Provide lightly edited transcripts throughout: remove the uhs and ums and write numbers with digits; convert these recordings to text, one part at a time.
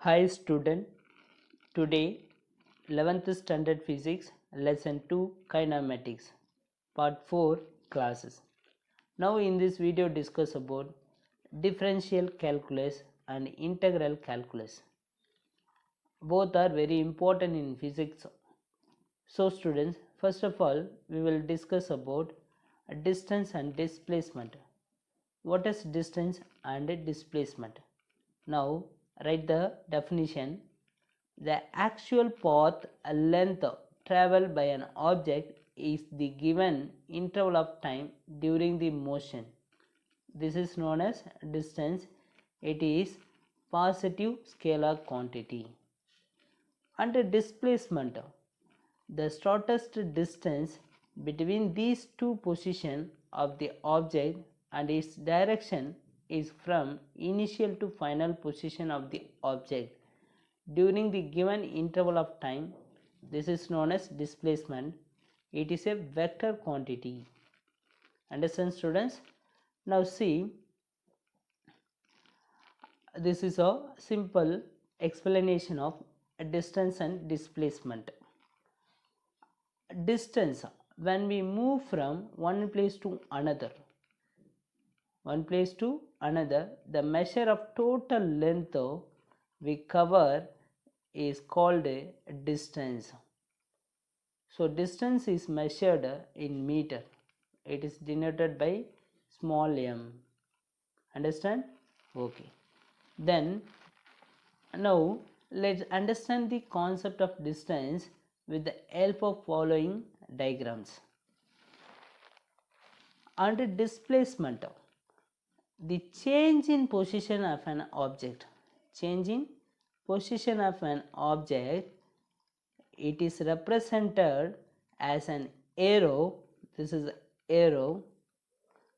Hi student, today 11th standard physics lesson 2 kinematics part 4 classes. Now in this video discuss about differential calculus and integral calculus. Both are very important in physics. So students, first of all we will discuss about distance and displacement. What is distance and displacement? Now write the definition. The actual path length traveled by an object is the given interval of time during the motion. This is known as distance. It is positive scalar quantity. Under displacement, the shortest distance between these two positions of the object and its direction is from initial to final position of the object during the given interval of time. This is known as displacement. It is a vector quantity. Understand students? Now see, this is a simple explanation of distance and displacement. Distance, when we move from one place to another, the measure of total length we cover is called a distance. So distance is measured in meter. It is denoted by small m. Understand? Okay. Then now let's understand the concept of distance with the help of following diagrams. Under displacement, the change in position of an object. Change in position of an object, it is represented as an arrow. This is arrow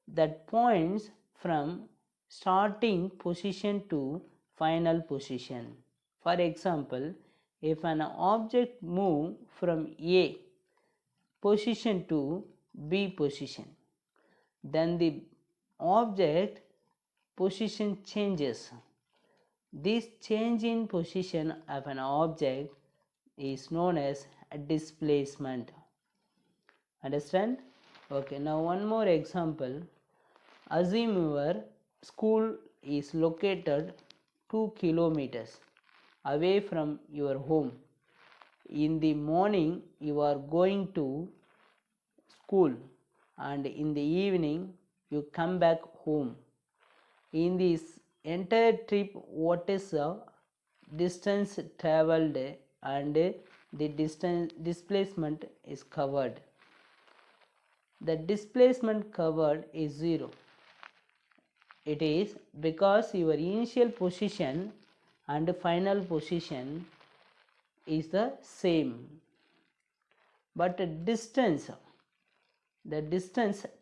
that points from starting position to final position. For example, if an object move from A position to B position, then the object position changes. This change in position of an object is known as displacement. Understand? Okay, now one more example. Assume your school is located 2 kilometers away from your home. In the morning you are going to school and in the evening you come back home. In this entire trip, what is the distance traveled and the distance displacement is covered? The displacement covered is 0. It is because your initial position and final position is the same, but the distance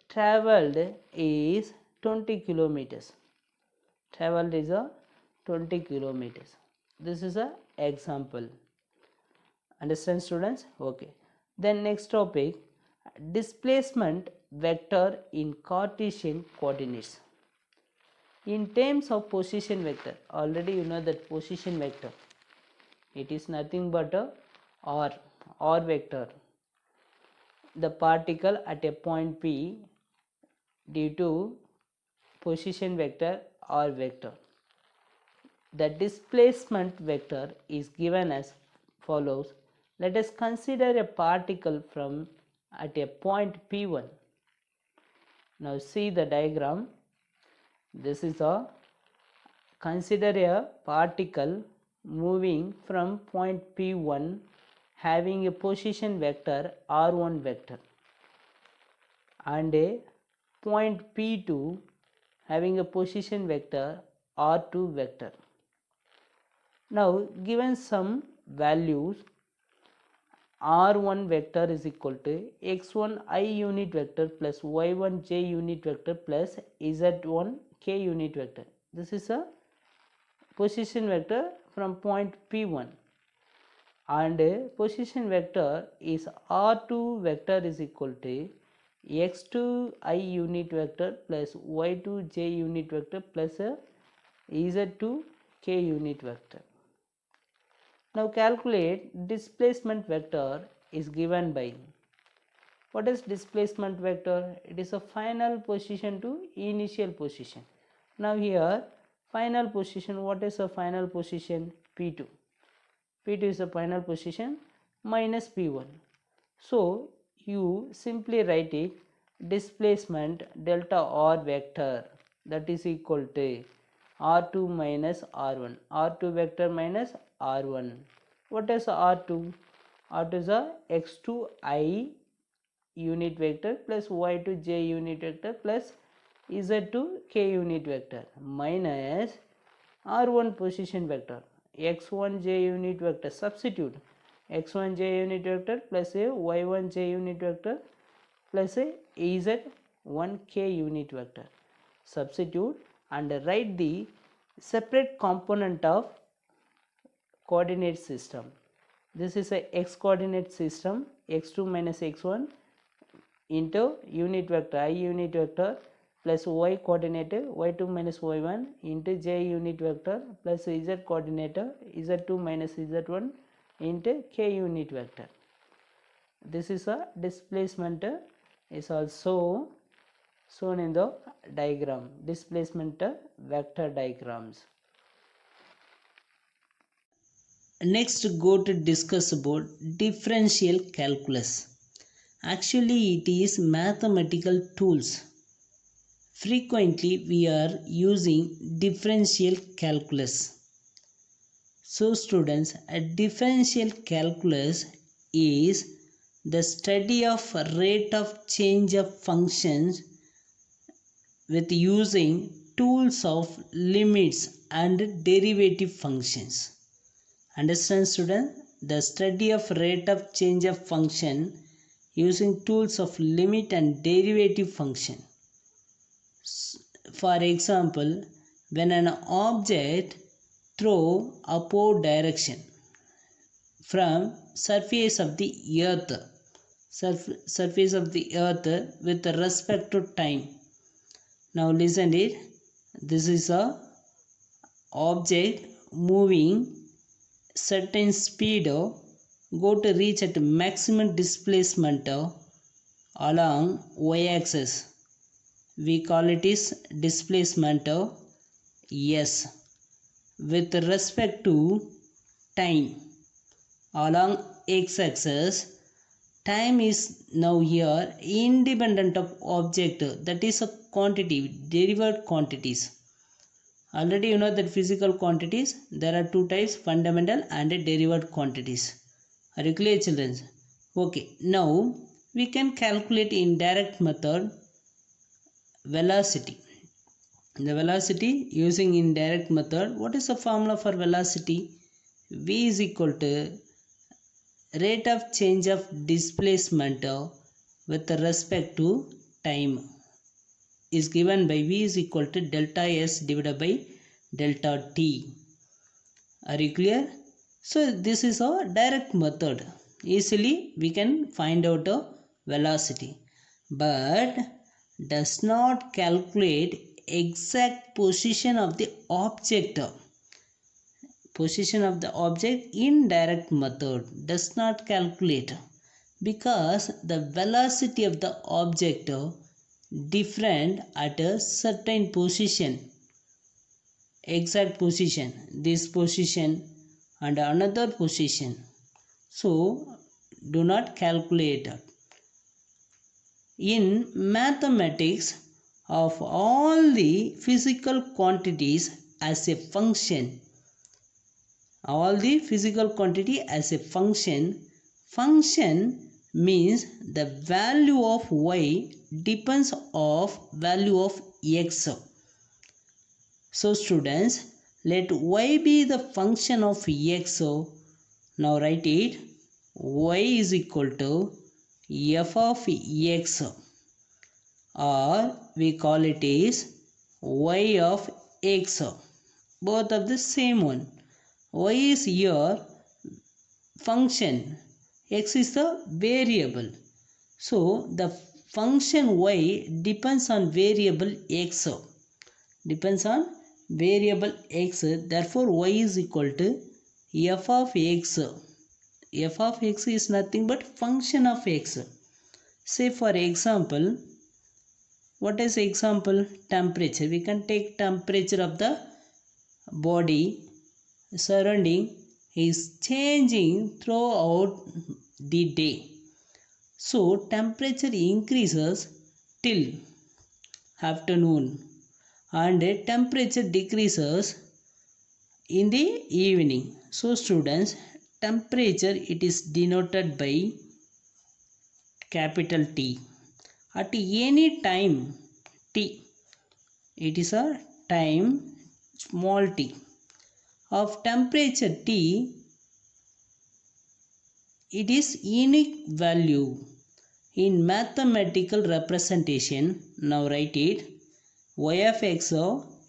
traveled is 20 kilometers. Traveled is a 20 kilometers. This is a example. Understand students? Okay. Then next topic, displacement vector in Cartesian coordinates. In terms of position vector, already you know that position vector, it is nothing but a r vector. The particle at a point P due to position vector r vector. The displacement vector is given as follows. Let us consider a particle from at a point P1. Now see the diagram. This is a consider a particle moving from point P1 having a position vector r1 vector and a point P2 having a position vector r2 vector. Now given some values, r1 vector is equal to x1 I unit vector plus y1 j unit vector plus z1 k unit vector. This is a position vector from point P1 and position vector is r2 vector is equal to x2 I unit vector plus y2 j unit vector plus z2 k unit vector. Now calculate displacement vector is given by, what is displacement vector? It is a final position to initial position. Now here final position, what is a final position? P2. P2 is the final position minus P1. So you simply write it displacement delta R vector, that is equal to R2 minus R1. R2 vector minus R1. What is R2? R2 is a x2i unit vector plus y2j unit vector plus z2k unit vector minus R1 position vector x1j unit vector. Substitute x1j unit vector plus a y1j unit vector plus a z1k unit vector. Substitute and write the separate component of coordinate system. This is a x coordinate system, x2 minus x1 into unit vector I unit vector plus y coordinate y2 minus y1 into j unit vector plus z coordinate z2 minus z1 into k unit vector. This is a displacement is also shown in the diagram, displacement vector diagrams. Next, go to discuss about differential calculus. Actually, it is mathematical tools. Frequently, we are using differential calculus. So, students, a differential calculus is the study of rate of change of functions with using tools of limits and derivative functions. Understand, student? The study of rate of change of function using tools of limit and derivative function. For example, when an object throw upward direction from surface of the earth with respect to time. Now listen it. This is a object moving certain speed go to reach at maximum displacement along y-axis. We call it is displacement s with respect to time along x-axis. Time is now here independent of object, that is a quantity, derived quantities. Already you know that physical quantities, there are two types, fundamental and derived quantities. Are you clear, children? Okay, now we can calculate in direct method velocity. The velocity using indirect method, what is the formula for velocity? V is equal to rate of change of displacement with respect to time is given by V is equal to delta S divided by delta T. Are you clear? So this is a direct method. Easily we can find out a velocity, but does not calculate exact position of the object. Position of the object in direct method does not calculate because the velocity of the object different at a certain position, exact position, this position and another position. So do not calculate. In mathematics, of all the physical quantities as a function, all the physical quantity as a function means the value of y depends of value of x. So students, let y be the function of x. Now write it, y is equal to f of x, or we call it is y of x, both of the same one. Y is your function, x is the variable. So the function y depends on variable x. Depends on variable x. Therefore y is equal to f of x. F of x is nothing but function of x. Say for example, what is example? Temperature. We can take temperature of the body surrounding is changing throughout the day. So temperature increases till afternoon and temperature decreases in the evening. So students, temperature it is denoted by capital T. At any time T, it is a time small t of temperature T, it is unique value in mathematical representation. Now write it. Y of x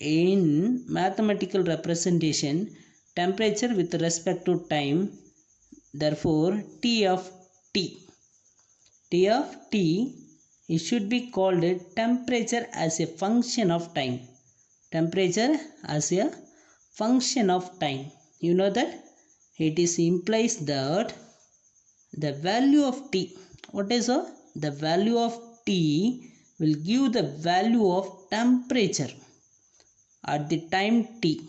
in mathematical representation temperature with respect to time. Therefore T of T, it should be called temperature as a function of time. Temperature as a function of time. You know that it is implies that the value of T, what is the value of T will give the value of temperature at the time T.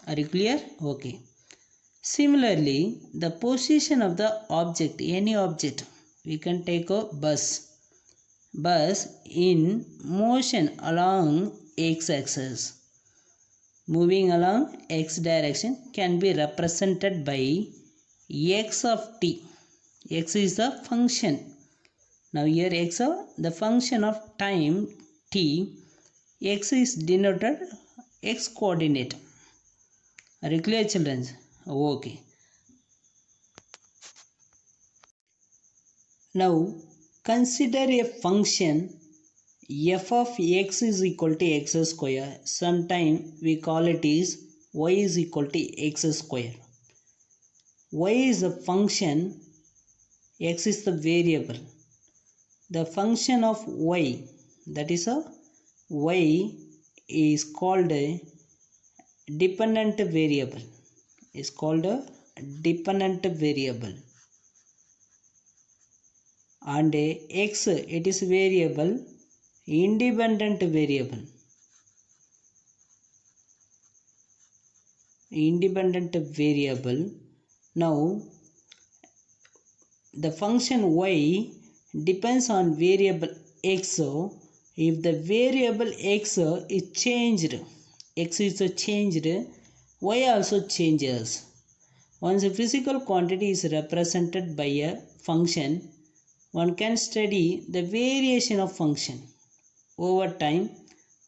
Are you clear? Okay. Similarly, the position of the object, any object, we can take a bus in motion along x-axis, moving along x direction, can be represented by x of t. X is the function. Now here x the function of time t. X is denoted x coordinate. Are you clear, children? Okay. Now consider a function f of x is equal to x square. Sometime we call it is y is equal to x square. Y is a function, x is the variable. The function of y, that is a y is called a dependent variable. Is called a dependent variable. And x, it is variable, independent variable. Independent variable. Now the function y depends on variable x. If the variable x is changed, x is changed, y also changes. Once a physical quantity is represented by a function, one can study the variation of function over time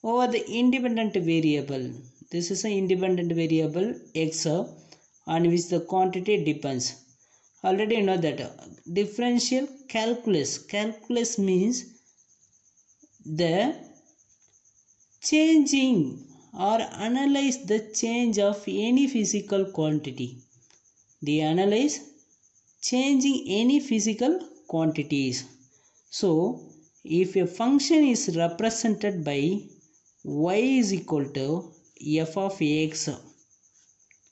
over the independent variable. This is an independent variable x on which the quantity depends. Already you know that differential calculus. Calculus means the changing or analyze the change of any physical quantity. They analyze changing any physical quantities. So if a function is represented by y is equal to f of x,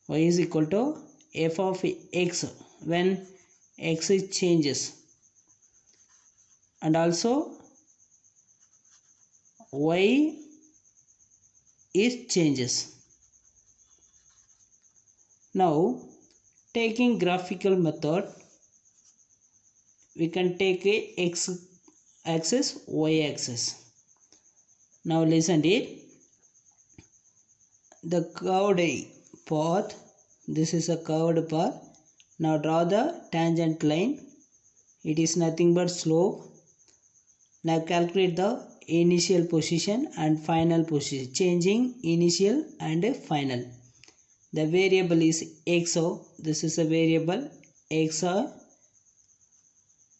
y is equal to f of x when x is changes, and also y is changes. Now taking graphical method, we can take a x axis, y axis. Now listen to it. The curved path, this is a curved path. Now draw the tangent line. It is nothing but slope. Now calculate the initial position and final position, changing initial and final. The variable is x. This is a variable x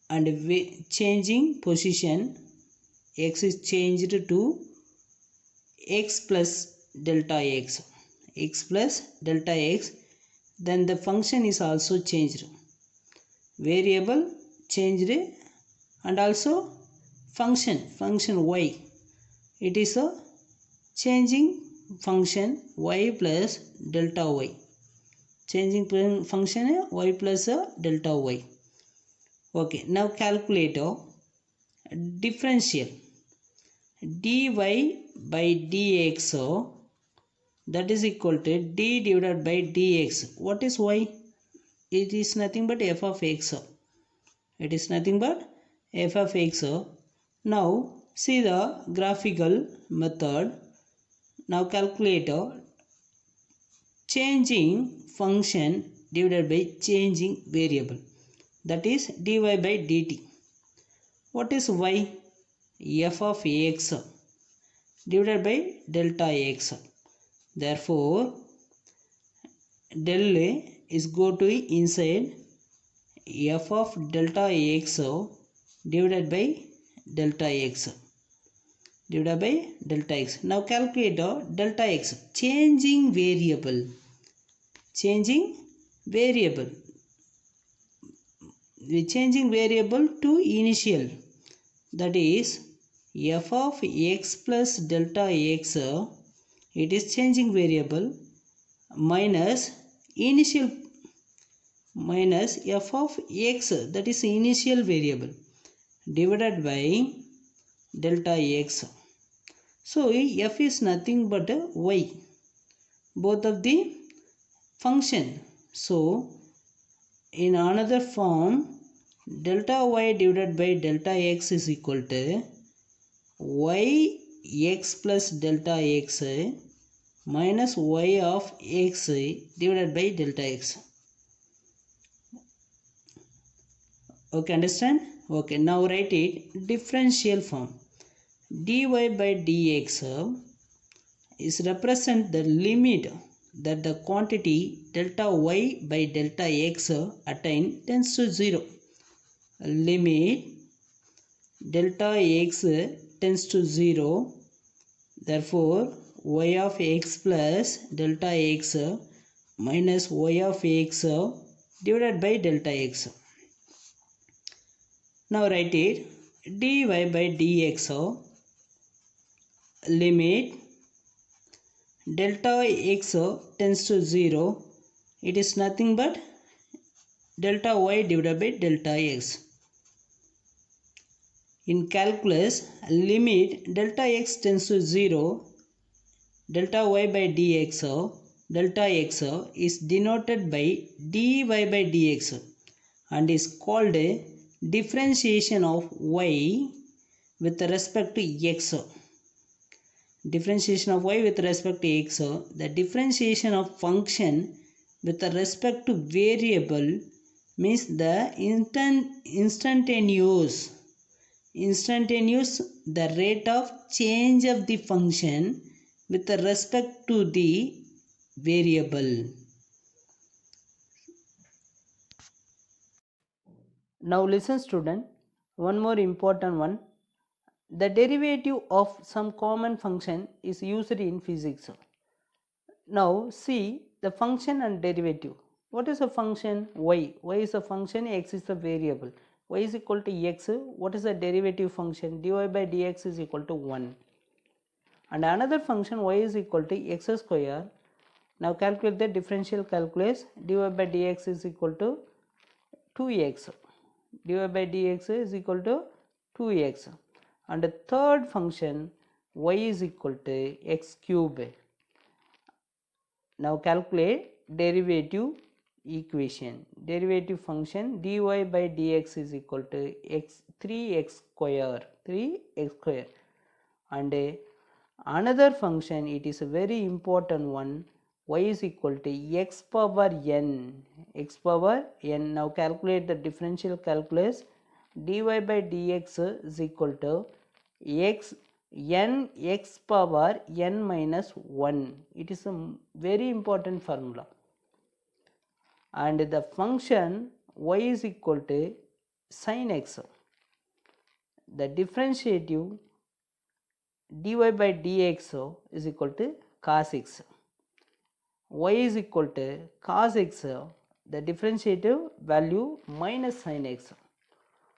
and changing position, x is changed to x plus delta x, x plus delta x. Then the function is also changed, variable changed, and also function y, it is a changing function y plus delta y. changing function y plus delta y. Okay, now calculate differential dy by dx, that is equal to d divided by dx. What is y? It is nothing but f of x. It is nothing but f of x. Now see the graphical method. Now calculate changing function divided by changing variable, that is dy by dt. What is y? F of x divided by delta x. Therefore del is go to inside f of delta x divided by delta x divided by delta x. Now calculate delta x, changing variable. Changing variable. The changing variable to initial, that is f of x plus delta x, it is changing variable, minus initial minus f of x, that is initial variable, divided by delta x. So f is nothing but y, both of the function. So in another form, delta y divided by delta x is equal to y x plus delta x minus y of x divided by delta x. Okay, understand? Okay, now write it differential form. Dy by dx is represent the limit that the quantity delta y by delta x attain tends to 0. Limit delta x tends to 0. Therefore y of x plus delta x minus y of x divided by delta x. Now write it dy by dx limit delta x tends to 0. It is nothing but delta y divided by delta x. In calculus, limit delta x tends to 0, delta y by dx, delta x is denoted by dy by dx and is called differentiation of y with respect to x. Differentiation of y with respect to x, the differentiation of function with respect to variable means the instantaneous the rate of change of the function with respect to the variable. Now listen student, one more important one. The derivative of some common function is used in physics. Now see the function and derivative. What is a function? Y. Y is a function, x is a variable. Y is equal to x. What is the derivative function? Dy by dx is equal to 1. And another function y is equal to x square. Now calculate the differential calculus. Dy by dx is equal to 2x. Dy by dx is equal to 2x. And the third function y is equal to x cube. Now calculate derivative equation. Derivative function dy by dx is equal to 3x square. And another function, it is a very important one, y is equal to x power n. Now calculate the differential calculus. Dy by dx is equal to x power n minus 1. It is a very important formula. And the function y is equal to sin x. The differentiative dy by dx is equal to cos x. Y is equal to cos x, the differentiative value minus sin x.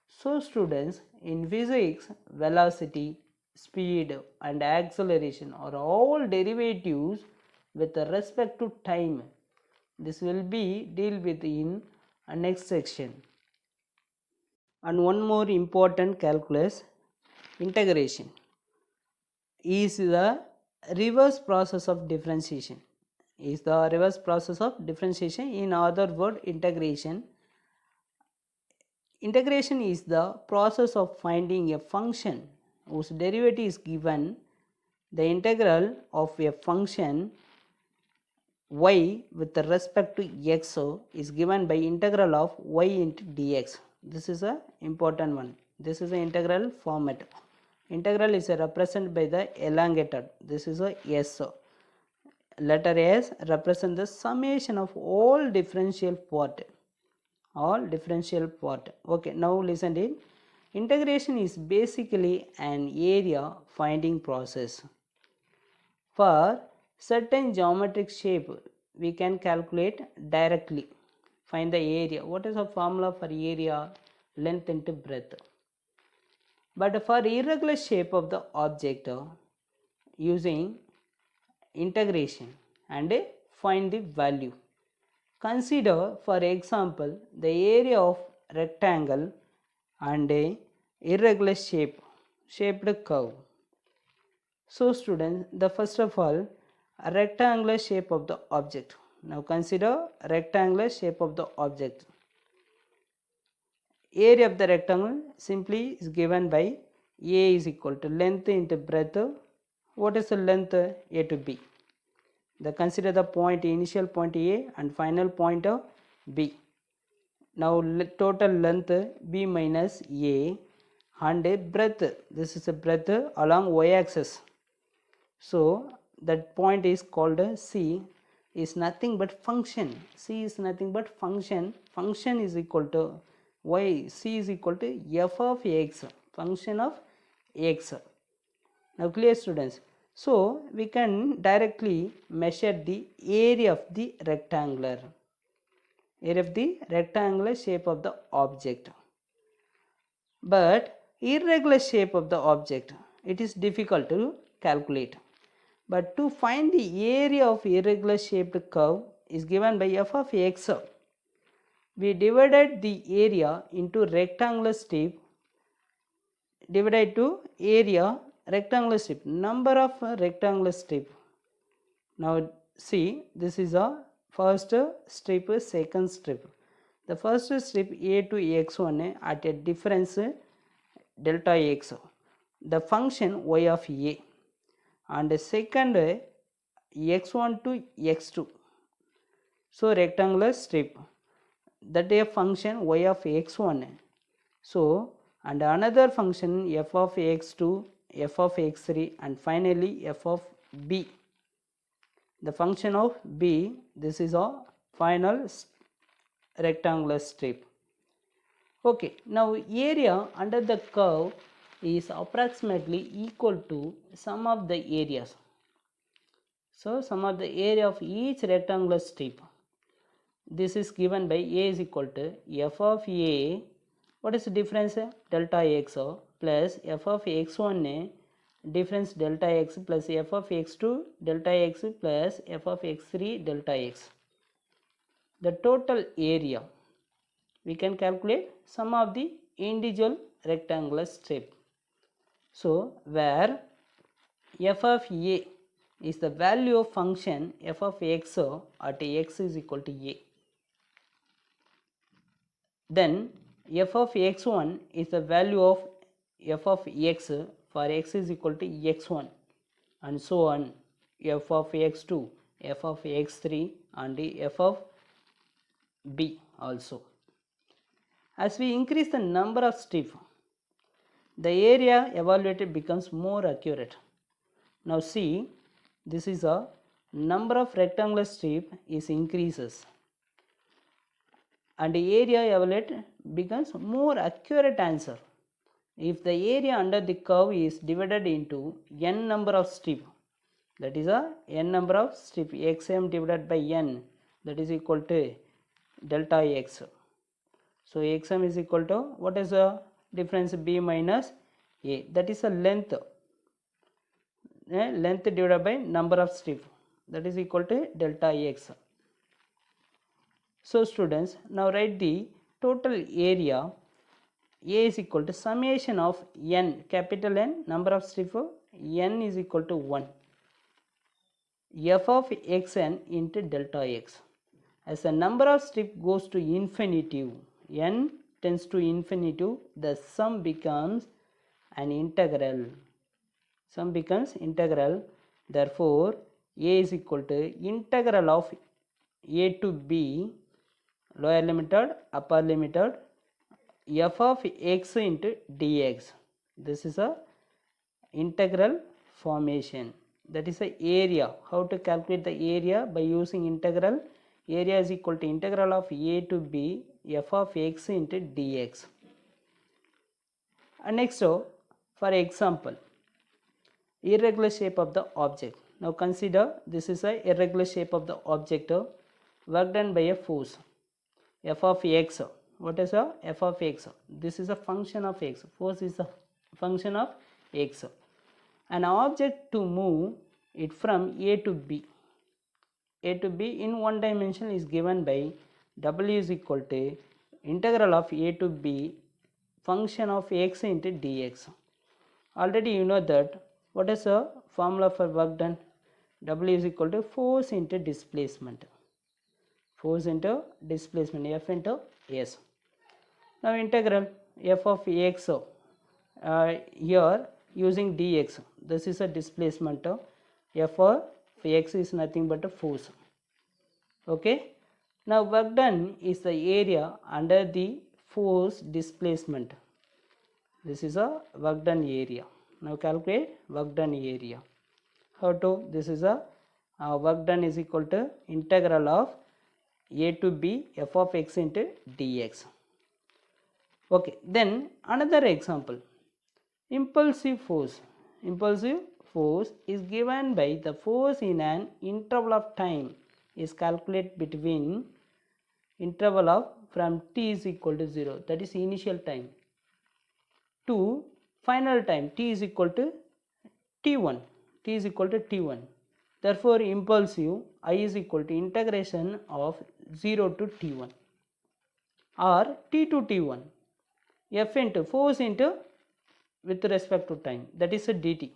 So students, in physics, velocity, speed and acceleration are all derivatives with respect to time. This will be deal with in next section. And one more important calculus, integration, is the reverse process of differentiation. Is the reverse process of differentiation. In other word, integration. Integration is the process of finding a function whose derivative is given. The integral of a function y with respect to x is given by integral of y into dx. This is a important one. This is the integral format. Integral is represented by the elongated. This is a s. Letter s represent the summation of all differential part. All differential part. Okay, now listen to it. Integration is basically an area finding process. For certain geometric shape, we can calculate directly. Find the area. What is the formula for area? Length into breadth. But for irregular shape of the object, using integration and find the value. Consider, for example, the area of rectangle and a irregular shaped curve. So students, the first of all, a rectangular shape of the object. Now consider rectangular shape of the object. Area of the rectangle simply is given by A is equal to length into breadth. What is the length? A to B. Consider the point, initial point A and final point of B. Now total length B minus A and breadth. This is a breadth along y axis. So that point is called C, is nothing but function. C is nothing but function. Function is equal to y. C is equal to f of x, function of x. Now clear students? So we can directly measure the area of the rectangular shape of the object. But irregular shape of the object, it is difficult to calculate. But to find the area of irregular shaped curve is given by f of x. We divided the area into rectangular strip, divided to area rectangular strip, number of rectangular strip. Now see, this is a first strip, second strip. The first strip A to x1 at a difference delta x, the function y of A, and the second x1 to x2. So rectangular strip, that a function y of x1. So and another function f of x2, f of x3, and finally f of b. The function of b, this is a final rectangular strip. Okay, now area under the curve is approximately equal to sum of the areas. So sum of the area of each rectangular strip. This is given by A is equal to f of A. What is the difference? Delta x plus f of x1 difference delta x plus f of x2 delta x plus f of x3 delta x. The total area, we can calculate sum of the individual rectangular strip. So where f of A is the value of function f of x at x is equal to A. Then f of x1 is the value of f of x for x is equal to x1, and so on, f of x2, f of x3, and f of b also. As we increase the number of strips, the area evaluated becomes more accurate. Now see, this is a number of rectangular strip is increases, and the area evaluated becomes more accurate answer. If the area under the curve is divided into n number of strip, that is a n number of strip, xm divided by n, that is equal to delta x. So xm is equal to, what is the difference? B minus a, that is a length, length divided by number of strip, that is equal to delta x. So students, now write the total area. A is equal to summation of n, capital N, number of strips, n is equal to 1, f of xn into delta x. As the number of strips goes to infinitive, n tends to infinitive, the sum becomes an integral. Sum becomes integral. Therefore, a is equal to integral of a to b, lower limited, upper limited, f of x into dx. This is a integral formation. That is the area. How to calculate the area? By using integral. Area is equal to integral of a to b, f of x into dx. And next, for example, irregular shape of the object. Now consider this is a irregular shape of the object, work done by a force f of x. What is a f of x? This is a function of x. Force is a function of x. An object to move it from a to b. A to b in one dimension is given by w is equal to integral of a to b function of x into dx. Already you know that. What is the formula for work done? W is equal to force into displacement. Force into displacement, F into S. Now integral f of x, here using dx. This is a displacement. F of x is nothing but a force. Okay. Now work done is the area under the force displacement. This is a work done area. Now calculate work done area. How to? This is a work done is equal to integral of a to b f of x into dx. Okay, then another example, impulsive force. Impulsive force is given by the force in an interval of time is calculated between interval of from t is equal to 0, that is initial time, to final time t is equal to t1. T is equal to t1. Therefore, impulsive I is equal to integration of 0 to t1 or t to t1, f into force into with respect to time, that is a dt,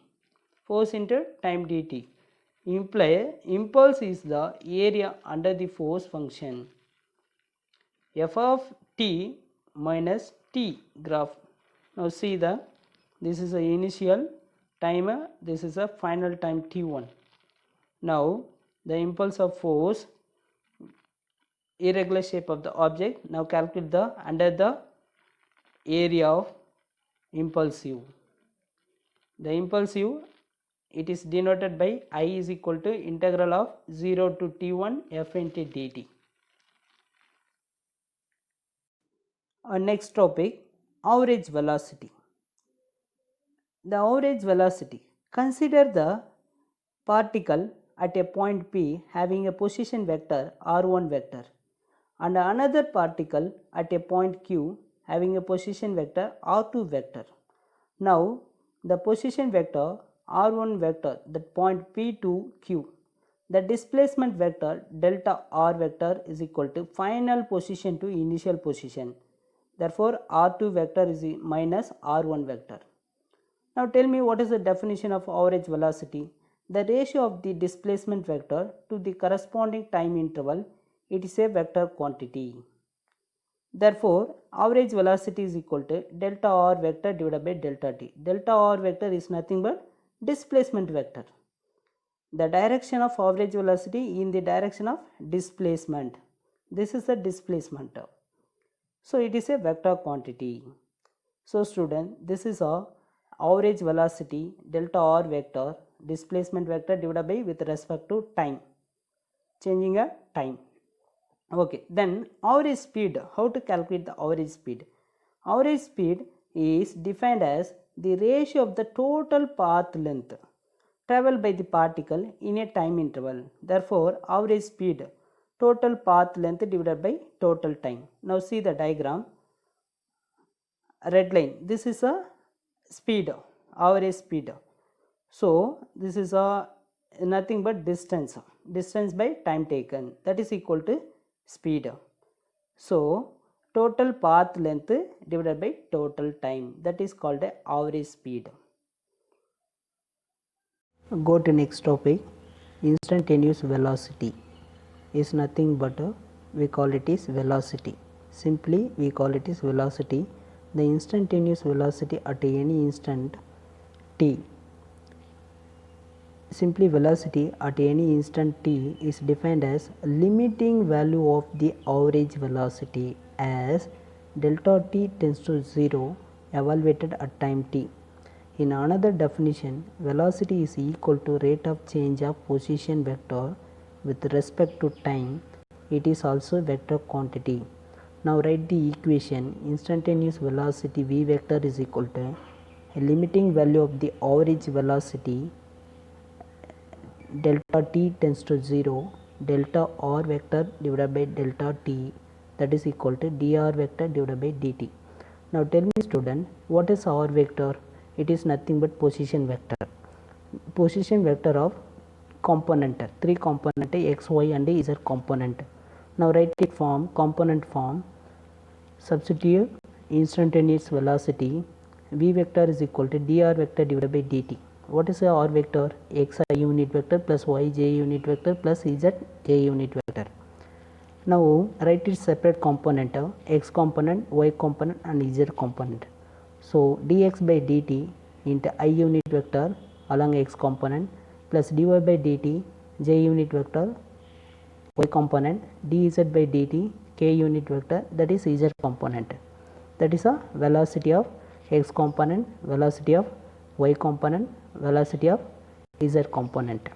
force into time dt. Imply impulse is the area under the force function. F of t minus t graph. Now see this is the initial time, this is a final time t1. Now the impulse of force, irregular shape of the object. Now calculate the under the area of impulsive. The impulsive, it is denoted by I is equal to integral of 0 to t1 f into dt. Our next topic, average velocity. The average velocity. Consider the particle at a point P having a position vector r1 vector and another particle at a point Q having a position vector r2 vector. Now the position vector r1 vector, that point P to Q, the displacement vector delta r vector is equal to final position to initial position. Therefore r2 vector is minus r1 vector. Now tell me, what is the definition of average velocity? The ratio of the displacement vector to the corresponding time interval. It is a vector quantity. Therefore, average velocity is equal to delta r vector divided by delta t. Delta r vector is nothing but displacement vector. The direction of average velocity in the direction of displacement. This is the displacement. So it is a vector quantity. So student, this is a average velocity delta r vector displacement vector divided by with respect to time, changing a time. Okay, then average speed. How to calculate the average speed? Average speed is defined as the ratio of the total path length traveled by the particle in a time interval. Therefore, average speed, total path length divided by total time. Now see the diagram. Red line, this is a speed, average speed. So this is a nothing but distance by time taken, that is equal to speed. So total path length divided by total time, that is called a average speed. Go to next topic. Instantaneous velocity is nothing but we call it is velocity. Simply we call it is velocity. The instantaneous velocity at any instant t. Simply velocity at any instant t is defined as limiting value of the average velocity as delta t tends to 0 evaluated at time t. In another definition, velocity is equal to rate of change of position vector with respect to time. It is also vector quantity. Now write the equation. Instantaneous velocity v vector is equal to a limiting value of the average velocity delta t tends to 0 delta r vector divided by delta t, that is equal to dr vector divided by dt. Now tell me student, what is r vector? It is nothing but position vector. Position vector of component, 3 component x, y and z component. Now write it form, component form. Substitute instantaneous velocity v vector is equal to dr vector divided by dt. What is a r vector? X I unit vector plus y j unit vector plus z j unit vector. Now write it separate component, x component, y component and z component. So dx by dt into I unit vector along x component plus dy by dt j unit vector y component dz by dt k unit vector, that is z component. That is a velocity of x component, velocity of y component, velocity of z component.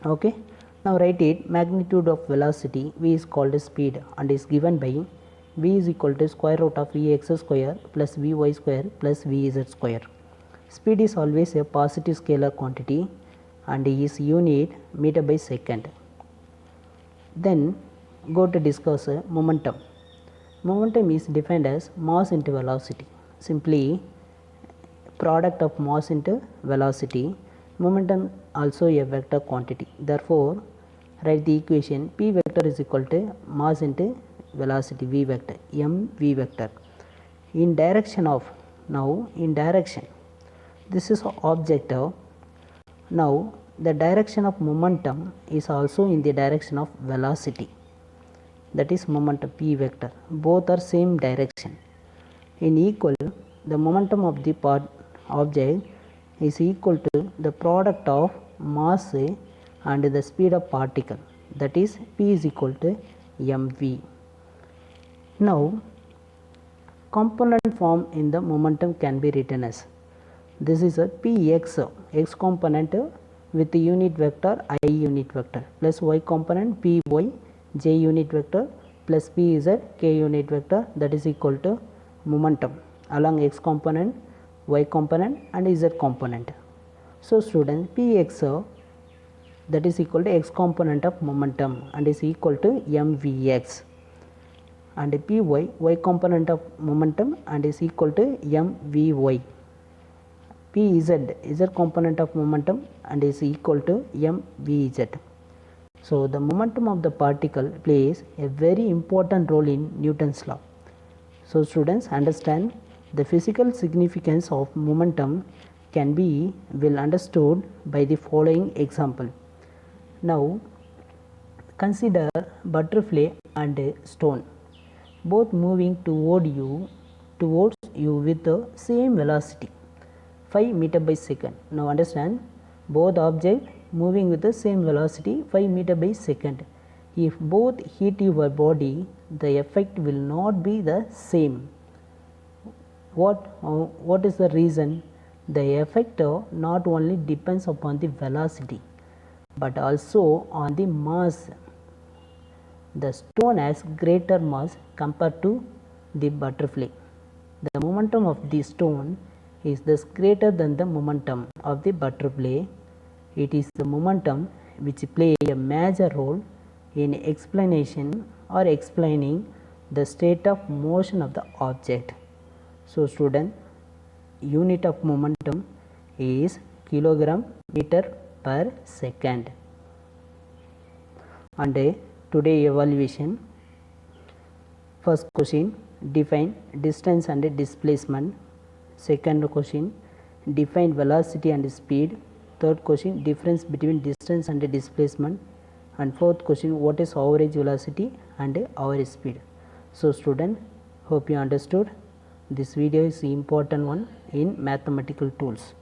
Okay. Now write it, magnitude of velocity v is called speed and is given by v is equal to square root of vx square plus vy square plus vz square. Speed is always a positive scalar quantity and is unit meter by second. Then go to discuss momentum. Momentum is defined as mass into velocity. Simply product of mass into velocity. Momentum also a vector quantity. Therefore write the equation p vector is equal to mass into velocity v vector m v vector. In direction of, now in direction, this is object. Now the direction of momentum is also in the direction of velocity, that is momentum p vector. Both are same direction. In equal, the momentum of the object is equal to the product of mass and the speed of particle, that is p is equal to mv. Now component form in the momentum can be written as, this is a px, x component with unit vector I unit vector plus y component py j unit vector plus pz k unit vector, that is equal to momentum along x component, y component and z component. So students, px that is equal to x component of momentum and is equal to mvx, and py y component of momentum and is equal to mvy. Pz z component of momentum and is equal to mvz. So the momentum of the particle plays a very important role in Newton's law. So students, understand the physical significance of momentum can be well understood by the following example. Now consider butterfly and stone, both moving towards you with the same velocity 5 meter by second. Now understand, both objects moving with the same velocity 5 meter by second. If both hit your body, the effect will not be the same. What is the reason? The effect not only depends upon the velocity but also on the mass. The stone has greater mass compared to the butterfly. The momentum of the stone is thus greater than the momentum of the butterfly. It is the momentum which plays a major role in explanation or explaining the state of motion of the object. So student, unit of momentum is kilogram meter per second. And today evaluation, First question, define distance and displacement. Second question, define velocity and speed. Third question, difference between distance and displacement. And fourth question, what is average velocity and average speed. So student, hope you understood. This video is important one in mathematical tools.